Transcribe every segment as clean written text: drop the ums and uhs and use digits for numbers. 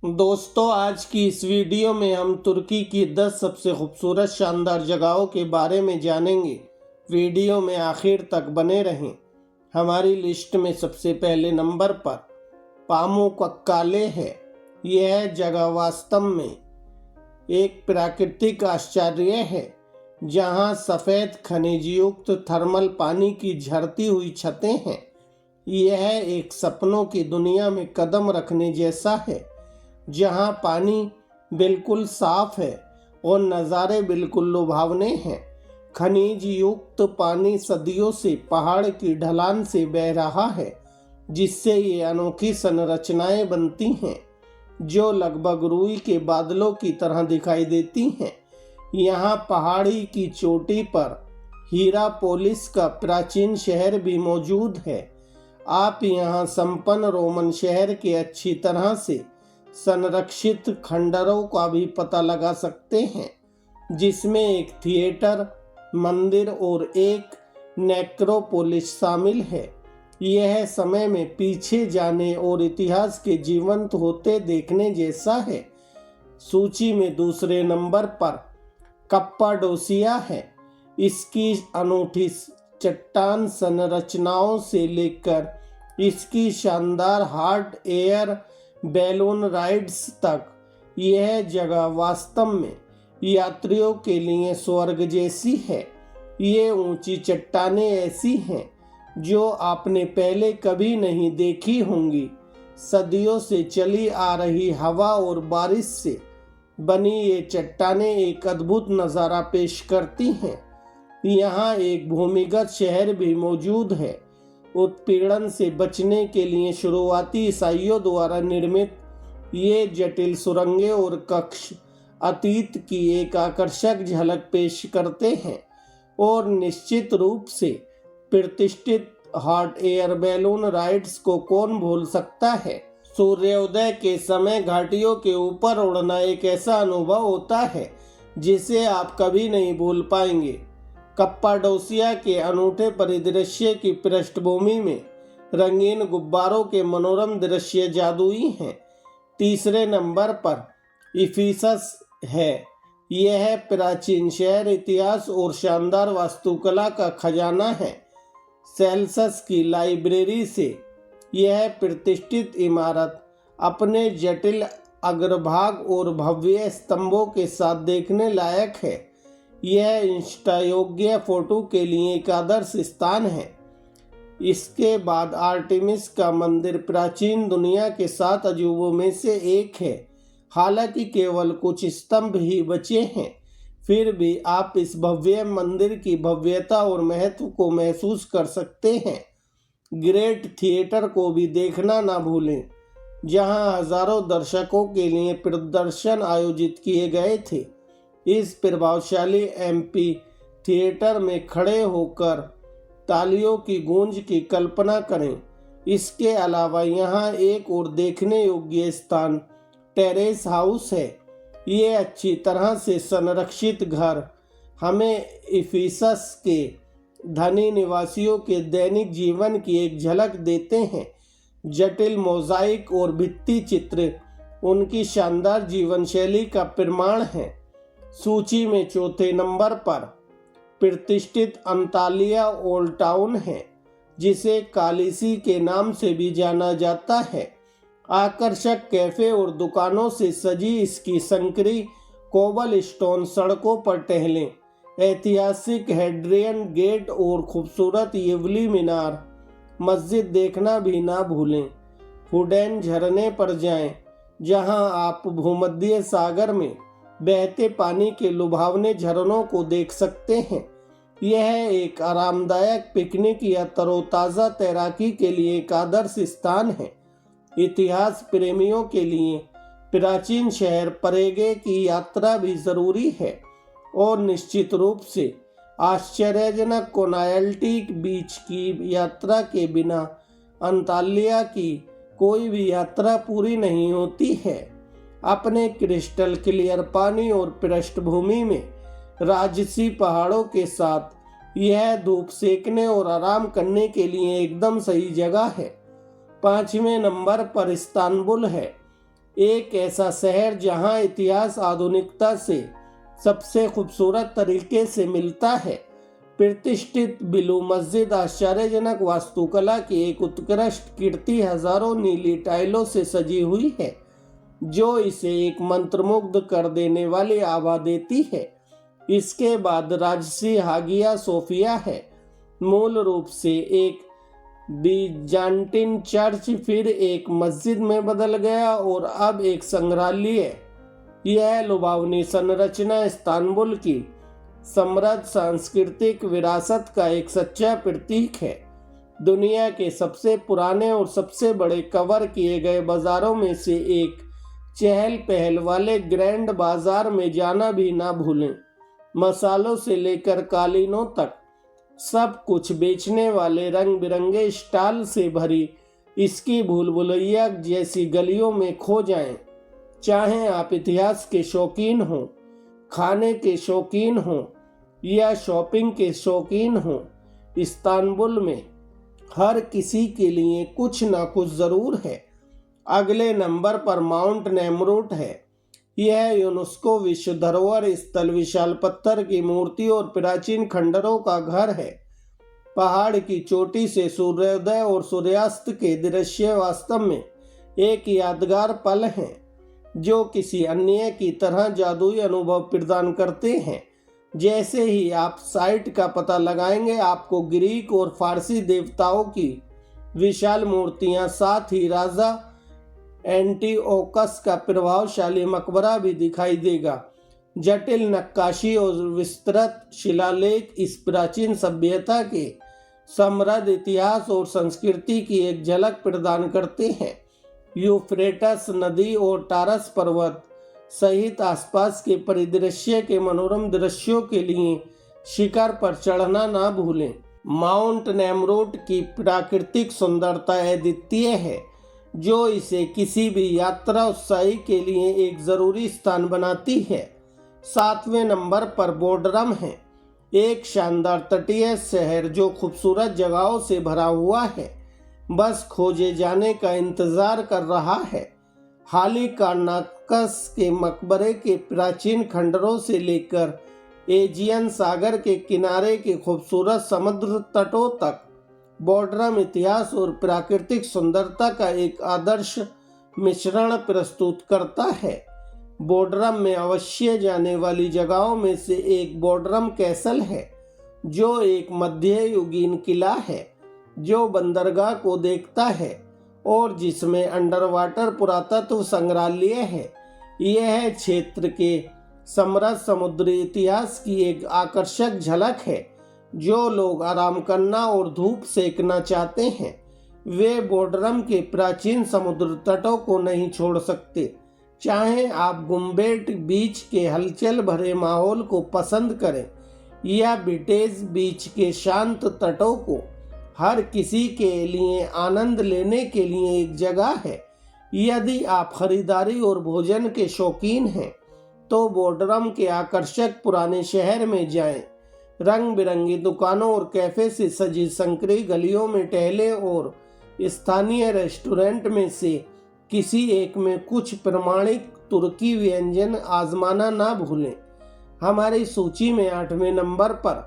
दोस्तों, आज की इस वीडियो में हम तुर्की की 10 सबसे खूबसूरत शानदार जगहों के बारे में जानेंगे। वीडियो में आखिर तक बने रहें। हमारी लिस्ट में सबसे पहले नंबर पर पामुक्काले है। यह जगह वास्तव में एक प्राकृतिक आश्चर्य है, जहां सफ़ेद खनिज युक्त थर्मल पानी की झरती हुई छतें हैं। यह एक सपनों की दुनिया में कदम रखने जैसा है, जहां पानी बिल्कुल साफ है और नज़ारे बिल्कुल लुभावने हैं। खनिज युक्त पानी सदियों से पहाड़ की ढलान से बह रहा है, जिससे ये अनोखी संरचनाएं बनती हैं जो लगभग रुई के बादलों की तरह दिखाई देती हैं। यहाँ पहाड़ी की चोटी पर हीरापोलिस का प्राचीन शहर भी मौजूद है। आप यहाँ संपन्न रोमन शहर के अच्छी तरह से संरक्षित खंडरों का भी पता लगा सकते हैं, जिसमें एक थिएटर, मंदिर और एक नेक्रोपोलिस शामिल है। यह समय में पीछे जाने और इतिहास के जीवंत होते देखने जैसा है। सूची में दूसरे नंबर पर कप्पाडोसिया है। इसकी अनूठी चट्टान संरचनाओं से लेकर इसकी शानदार हॉट एयर बैलून राइड्स तक, यह जगह वास्तव में यात्रियों के लिए स्वर्ग जैसी है। ये ऊंची चट्टानें ऐसी हैं जो आपने पहले कभी नहीं देखी होंगी। सदियों से चली आ रही हवा और बारिश से बनी ये चट्टानें एक अद्भुत नज़ारा पेश करती हैं। यहाँ एक भूमिगत शहर भी मौजूद है। उत्पीड़न से बचने के लिए शुरुआती ईसाइयों द्वारा निर्मित ये जटिल सुरंगें और कक्ष अतीत की एक आकर्षक झलक पेश करते हैं, और निश्चित रूप से प्रतिष्ठित हॉट एयर बैलून राइड्स को कौन भूल सकता है। सूर्योदय के समय घाटियों के ऊपर उड़ना एक ऐसा अनुभव होता है जिसे आप कभी नहीं भूल पाएंगे। कप्पाडोसिया के अनूठे परिदृश्य की पृष्ठभूमि में रंगीन गुब्बारों के मनोरम दृश्य जादुई हैं। तीसरे नंबर पर इफिसस है। यह प्राचीन शहर इतिहास और शानदार वास्तुकला का खजाना है। सेल्सस की लाइब्रेरी से यह प्रतिष्ठित इमारत अपने जटिल अग्रभाग और भव्य स्तंभों के साथ देखने लायक है। यह इंस्टा योग्य फोटो के लिए एक आदर्श स्थान है। इसके बाद आर्टेमिस का मंदिर प्राचीन दुनिया के 7 अजूबों में से एक है। हालांकि केवल कुछ स्तंभ ही बचे हैं, फिर भी आप इस भव्य मंदिर की भव्यता और महत्व को महसूस कर सकते हैं। ग्रेट थिएटर को भी देखना ना भूलें, जहां हजारों दर्शकों के लिए प्रदर्शन आयोजित किए गए थे। इस प्रभावशाली एम्पी थिएटर में खड़े होकर तालियों की गूंज की कल्पना करें। इसके अलावा यहाँ एक और देखने योग्य स्थान टेरेस हाउस है। ये अच्छी तरह से संरक्षित घर हमें इफिसस के धनी निवासियों के दैनिक जीवन की एक झलक देते हैं। जटिल मोज़ाइक और भित्ति चित्र उनकी शानदार जीवन शैली का प्रमाण है। सूची में चौथे नंबर पर प्रतिष्ठित अंतालिया ओल्ड टाउन है, जिसे कालिसी के नाम से भी जाना जाता है। आकर्षक कैफे और दुकानों से सजी इसकी संकरी कोबल स्टोन सड़कों पर टहलें। ऐतिहासिक हेड्रियन गेट और खूबसूरत येवली मीनार मस्जिद देखना भी ना भूलें। हुडैन झरने पर जाएं, जहां आप भूमध्य सागर में बहते पानी के लुभावने झरनों को देख सकते हैं। यह एक आरामदायक पिकनिक या तरोताज़ा तैराकी के लिए एक आदर्श स्थान है। इतिहास प्रेमियों के लिए प्राचीन शहर परेगे की यात्रा भी ज़रूरी है, और निश्चित रूप से आश्चर्यजनक कोनायल्टी बीच की यात्रा के बिना अंतालिया की कोई भी यात्रा पूरी नहीं होती है। अपने क्रिस्टल क्लियर पानी और पृष्ठभूमि में राजसी पहाड़ों के साथ यह धूप सेकने और आराम करने के लिए एकदम सही जगह है। 5वें नंबर पर इस्तांबुल है। एक ऐसा शहर जहां इतिहास आधुनिकता से सबसे खूबसूरत तरीके से मिलता है। प्रतिष्ठित बिलू मस्जिद आश्चर्यजनक वास्तुकला की एक उत्कृष्ट कीर्ति हजारों नीली टाइलों से सजी हुई है, जो इसे एक मंत्रमुग्ध कर देने वाली आभा देती है। इसके बाद राजसी हागिया सोफिया है, मूल रूप से एक बीजान्टिन चर्च, फिर एक मस्जिद में बदल गया और अब एक संग्रहालय। यह लुभावनी संरचना इस्तांबुल की समृद्ध सांस्कृतिक विरासत का एक सच्चा प्रतीक है। दुनिया के सबसे पुराने और सबसे बड़े कवर किए गए बाजारों में से एक चहल पहल वाले ग्रैंड बाजार में जाना भी ना भूलें। मसालों से लेकर कालीनों तक सब कुछ बेचने वाले रंग बिरंगे स्टॉल से भरी इसकी भूल भुलैया जैसी गलियों में खो जाएं। चाहे आप इतिहास के शौकीन हों, खाने के शौकीन हों या शॉपिंग के शौकीन हों, इस्तांबुल में हर किसी के लिए कुछ ना कुछ जरूर है। अगले नंबर पर माउंट नेमरूट है। यह यूनेस्को विश्व धरोहर स्थल विशाल पत्थर की मूर्ति और प्राचीन खंडरों का घर है। पहाड़ की चोटी से सूर्योदय और सूर्यास्त के दृश्य वास्तव में एक यादगार पल हैं, जो किसी अन्य की तरह जादुई अनुभव प्रदान करते हैं। जैसे ही आप साइट का पता लगाएंगे, आपको ग्रीक और फारसी देवताओं की विशाल मूर्तियां, साथ ही राजा एंटीओकस का प्रभावशाली मकबरा भी दिखाई देगा। जटिल नक्काशी और विस्तृत शिलालेख इस प्राचीन सभ्यता के समृद्ध इतिहास और संस्कृति की एक झलक प्रदान करते हैं। यूफ्रेटस नदी और टारस पर्वत सहित आसपास के परिदृश्य के मनोरम दृश्यों के लिए शिखर पर चढ़ना ना भूलें। माउंट नेमरूट की प्राकृतिक सुंदरता अद्वितीय है, जो इसे किसी भी यात्रा उत्साही के लिए एक जरूरी स्थान बनाती है। 7वें नंबर पर बोडरम है, एक शानदार तटीय शहर जो खूबसूरत जगहों से भरा हुआ है, बस खोजे जाने का इंतजार कर रहा है। हालिकार्नाकस के मकबरे के प्राचीन खंडरों से लेकर एजियन सागर के किनारे के खूबसूरत समुद्र तटों तक, बोडरम इतिहास और प्राकृतिक सुंदरता का एक आदर्श मिश्रण प्रस्तुत करता है। बोडरम में अवश्य जाने वाली जगहों में से एक बोडरम कैसल है, जो एक मध्ययुगीन किला है जो बंदरगाह को देखता है और जिसमें अंडर वाटर पुरातत्व संग्रहालय है। यह क्षेत्र के समृद्ध समुद्री इतिहास की एक आकर्षक झलक है। जो लोग आराम करना और धूप सेकना चाहते हैं, वे बोडरम के प्राचीन समुद्र तटों को नहीं छोड़ सकते। चाहे आप गुम्बेट बीच के हलचल भरे माहौल को पसंद करें या विटेज बीच के शांत तटों को, हर किसी के लिए आनंद लेने के लिए एक जगह है। यदि आप खरीदारी और भोजन के शौकीन हैं, तो बोडरम के आकर्षक पुराने शहर में जाएं। रंग बिरंगी दुकानों और कैफे से सजी संकरी गलियों में टहलें और स्थानीय रेस्टोरेंट में से किसी एक में कुछ प्रमाणिक तुर्की व्यंजन आजमाना ना भूलें। हमारी सूची में 8वें नंबर पर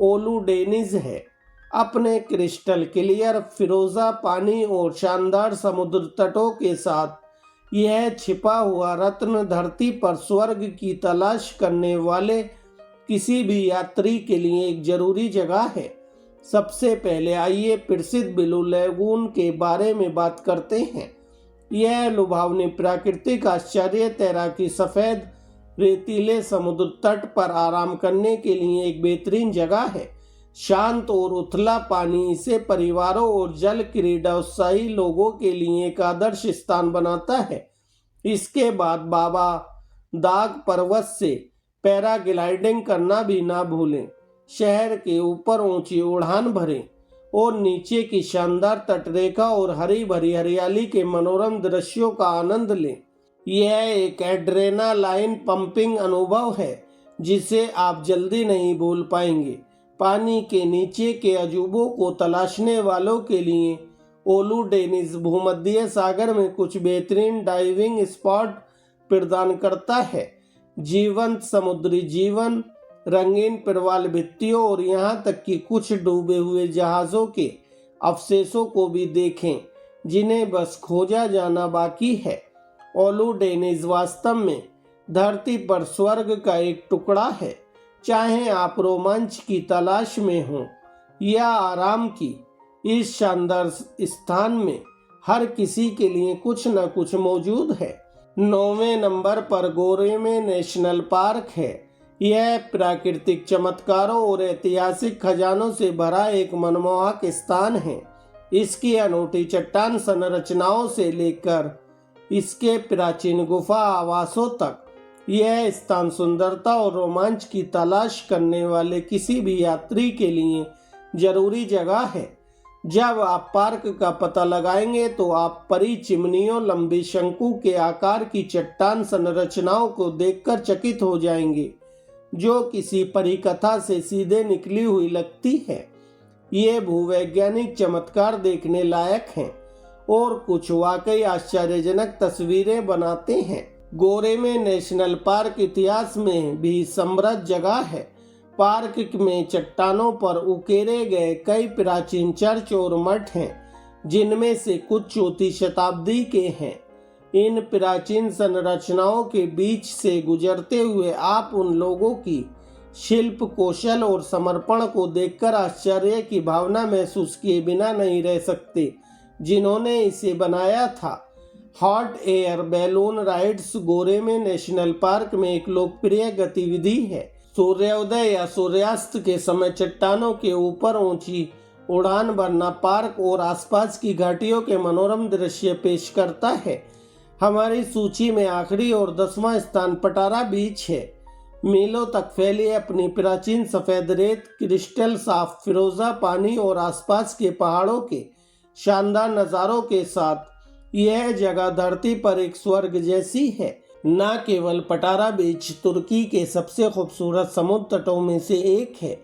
ओलू डेनिज है। अपने क्रिस्टल क्लियर फिरोजा पानी और शानदार समुद्र तटों के साथ यह छिपा हुआ रत्न धरती पर स्वर्ग की तलाश करने वाले किसी भी यात्री के लिए एक जरूरी जगह है। सबसे पहले आइए प्रसिद्ध ब्लू लेगून के बारे में बात करते हैं। यह लुभावनी प्राकृतिक आश्चर्य तैराकी सफेद रेतीले समुद्र तट पर आराम करने के लिए एक बेहतरीन जगह है। शांत और उथला पानी इसे परिवारों और जल क्रीड़ा उत्साही लोगों के लिए एक आदर्श स्थान बनाता है। इसके बाद बाबा दाग पर्वत से पैराग्लाइडिंग करना भी ना भूलें। शहर के ऊपर ऊंची उड़ान भरें और नीचे की शानदार तटरेखा और हरी भरी हरियाली के मनोरम दृश्यों का आनंद लें। यह एक एड्रेनालाइन पंपिंग अनुभव है जिसे आप जल्दी नहीं भूल पाएंगे। पानी के नीचे के अजूबों को तलाशने वालों के लिए ओलू डेनिस भूमध्य सागर में कुछ बेहतरीन डाइविंग स्पॉट प्रदान करता है। जीवंत समुद्री जीवन, रंगीन प्रवाल भित्तियों और यहाँ तक कि कुछ डूबे हुए जहाज़ों के अवशेषों को भी देखें जिन्हें बस खोजा जाना बाकी है। ओलू डेनिस वास्तव में धरती पर स्वर्ग का एक टुकड़ा है। चाहे आप रोमांच की तलाश में हों या आराम की, इस शानदार स्थान में हर किसी के लिए कुछ न कुछ मौजूद है। 9वें नंबर पर गोरेमे नेशनल पार्क है। यह प्राकृतिक चमत्कारों और ऐतिहासिक खजानों से भरा एक मनमोहक स्थान है। इसकी अनूठी चट्टान संरचनाओं से लेकर इसके प्राचीन गुफा आवासों तक, यह स्थान सुंदरता और रोमांच की तलाश करने वाले किसी भी यात्री के लिए जरूरी जगह है। जब आप पार्क का पता लगाएंगे तो आप परी चिमनियों, लंबी शंकु के आकार की चट्टान संरचनाओं को देखकर चकित हो जाएंगे, जो किसी परिकथा से सीधे निकली हुई लगती है। ये भूवैज्ञानिक चमत्कार देखने लायक हैं और कुछ वाकई आश्चर्यजनक तस्वीरें बनाते हैं। गोरेमे नेशनल पार्क इतिहास में भी समृद्ध जगह है। पार्क में चट्टानों पर उकेरे गए कई प्राचीन चर्च और मठ हैं, जिनमें से कुछ चौथी शताब्दी के हैं। इन प्राचीन संरचनाओं के बीच से गुजरते हुए आप उन लोगों की शिल्प कौशल और समर्पण को देखकर आश्चर्य की भावना महसूस किए बिना नहीं रह सकते, जिन्होंने इसे बनाया था। Hot air balloon rides Goreme national park में एक लोकप्रिय गतिविधि है। सूर्योदय या सूर्यास्त के समय चट्टानों के ऊपर ऊंची उड़ान भरना पार्क और आसपास की घाटियों के मनोरम दृश्य पेश करता है। हमारी सूची में आखिरी और 10वां स्थान पटारा बीच है। मीलों तक फैली अपनी प्राचीन सफेद रेत, क्रिस्टल साफ फिरोजा पानी और आसपास के पहाड़ों के शानदार नज़ारों के साथ यह जगह धरती पर एक स्वर्ग जैसी है। न केवल पटारा बीच तुर्की के सबसे खूबसूरत समुद्र तटों में से एक है,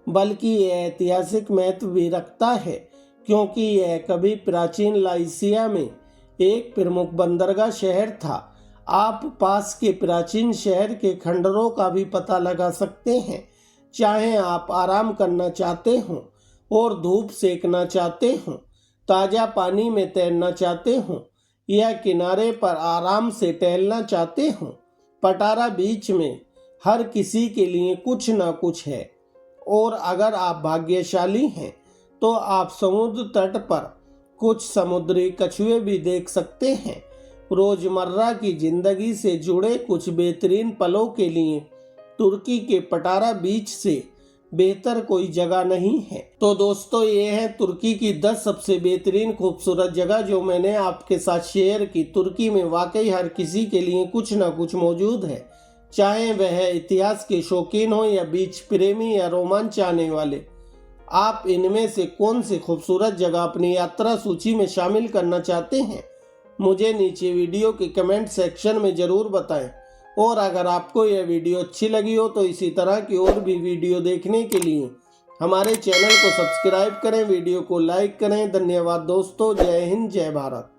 बल्कि यह ऐतिहासिक महत्व भी रखता है, क्योंकि यह कभी प्राचीन लाइसिया में एक प्रमुख बंदरगाह शहर था। आप पास के प्राचीन शहर के खंडरों का भी पता लगा सकते हैं। चाहे आप आराम करना चाहते हों और धूप सेकना चाहते हों, ताज़ा पानी में तैरना चाहते हों या किनारे पर आराम से टहलना चाहते हों, पटारा बीच में हर किसी के लिए कुछ न कुछ है। और अगर आप भाग्यशाली हैं तो आप समुद्र तट पर कुछ समुद्री कछुए भी देख सकते हैं। रोजमर्रा की जिंदगी से जुड़े कुछ बेहतरीन पलों के लिए तुर्की के पटारा बीच से बेहतर कोई जगह नहीं है। तो दोस्तों, ये है तुर्की की 10 सबसे बेहतरीन खूबसूरत जगह जो मैंने आपके साथ शेयर की। तुर्की में वाकई हर किसी के लिए कुछ न कुछ मौजूद है, चाहे वह इतिहास के शौकीन हो या बीच प्रेमी या रोमांच चाहने वाले। आप इनमें से कौन सी खूबसूरत जगह अपनी यात्रा सूची में शामिल करना चाहते हैं, मुझे नीचे वीडियो के कमेंट सेक्शन में ज़रूर बताएं। और अगर आपको यह वीडियो अच्छी लगी हो तो इसी तरह की और भी वीडियो देखने के लिए हमारे चैनल को सब्सक्राइब करें, वीडियो को लाइक करें। धन्यवाद दोस्तों। जय हिंद, जय भारत।